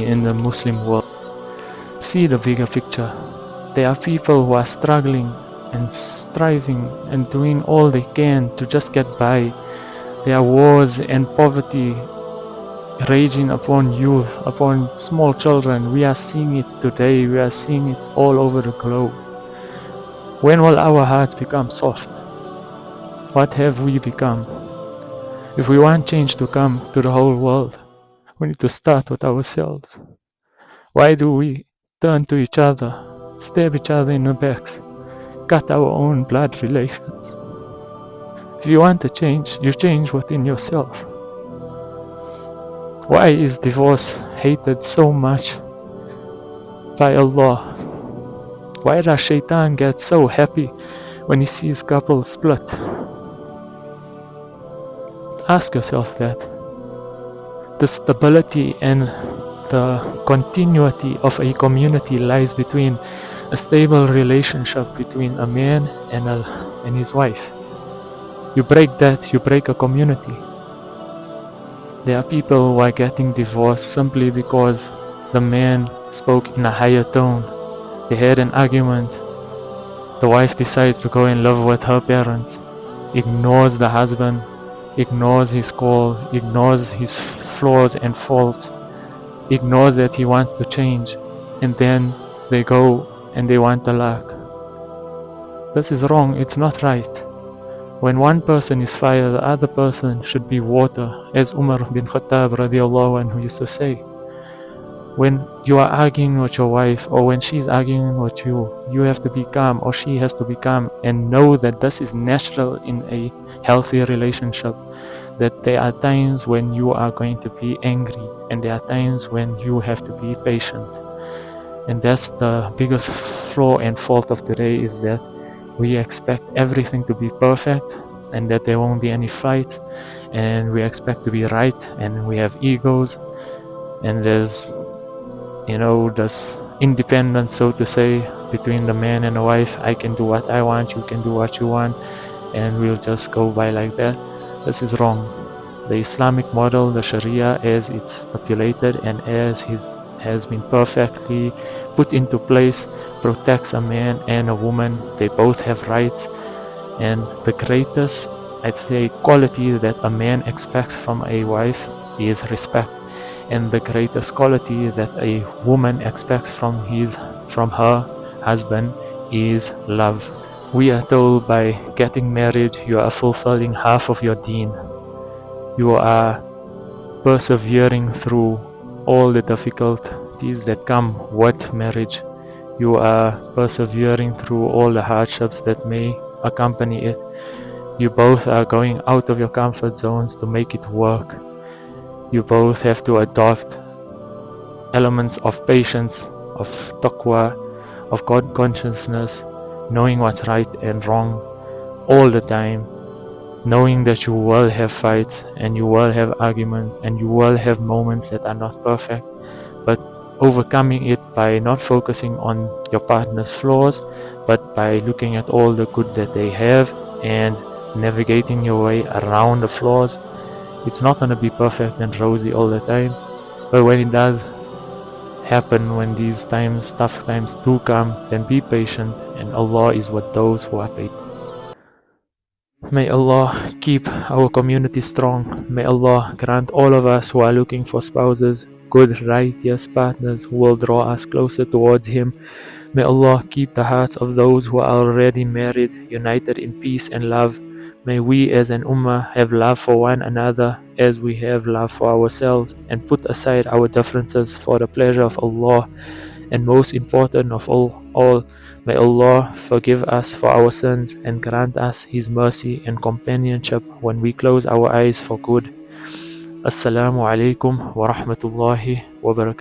in the Muslim world. See the bigger picture. There are people who are struggling and striving and doing all they can to just get by. There are wars and poverty raging upon youth, upon small children. We are seeing it today. We are seeing it all over the globe. When will our hearts become soft? What have we become? If we want change to come to the whole world, we need to start with ourselves. Why do we turn to each other, stab each other in the backs, cut our own blood relations? If you want to change, you change within yourself. Why is divorce hated so much by Allah? Why does Shaytaan get so happy when he sees couples split? Ask yourself that. The stability and the continuity of a community lies between a stable relationship between a man and his wife. You break that, you break a community. There are people who are getting divorced simply because the man spoke in a higher tone. They had an argument. The wife decides to go and live with her parents, ignores the husband, ignores his call, ignores his flaws and faults, ignores that he wants to change, and then they go and they want talaq. This is wrong, it's not right. When one person is fire, the other person should be water, as Umar bin Khattab radiallahu anhu used to say. When you are arguing with your wife, or when she's arguing with you, you have to be calm, or she has to be calm, and know that this is natural in a healthy relationship. That there are times when you are going to be angry, and there are times when you have to be patient. And that's the biggest flaw and fault of today, is that we expect everything to be perfect and that there won't be any fights, and we expect to be right, and we have egos, and there's this independence, so to say, between the man and the wife. I can do what I want, you can do what you want, and we'll just go by like that. This is wrong. The Islamic model, the Sharia, as it's stipulated and as has been perfectly put into place, protects a man and a woman. They both have rights, and the greatest, I'd say, quality that a man expects from a wife is respect, and the greatest quality that a woman expects from her husband is love. We are told by getting married, you are fulfilling half of your deen. You are persevering through all the difficulties that come with marriage. You are persevering through all the hardships that may accompany it. You both are going out of your comfort zones to make it work. You both have to adopt elements of patience, of taqwa, of God consciousness, knowing what's right and wrong all the time, knowing that you will have fights and you will have arguments and you will have moments that are not perfect, but overcoming it by not focusing on your partner's flaws, but by looking at all the good that they have and navigating your way around the flaws. It's not going to be perfect and rosy all the time, but when it does happen, when these times, tough times do come, then be patient, and Allah is with those who are patient. May Allah keep our community strong. May Allah grant all of us who are looking for spouses, good, righteous partners who will draw us closer towards Him. May Allah keep the hearts of those who are already married, united in peace and love. May we as an Ummah have love for one another as we have love for ourselves, and put aside our differences for the pleasure of Allah. And most important of all, may Allah forgive us for our sins and grant us His mercy and companionship when we close our eyes for good. Assalamu alaikum wa rahmatullahi wa barakatuh.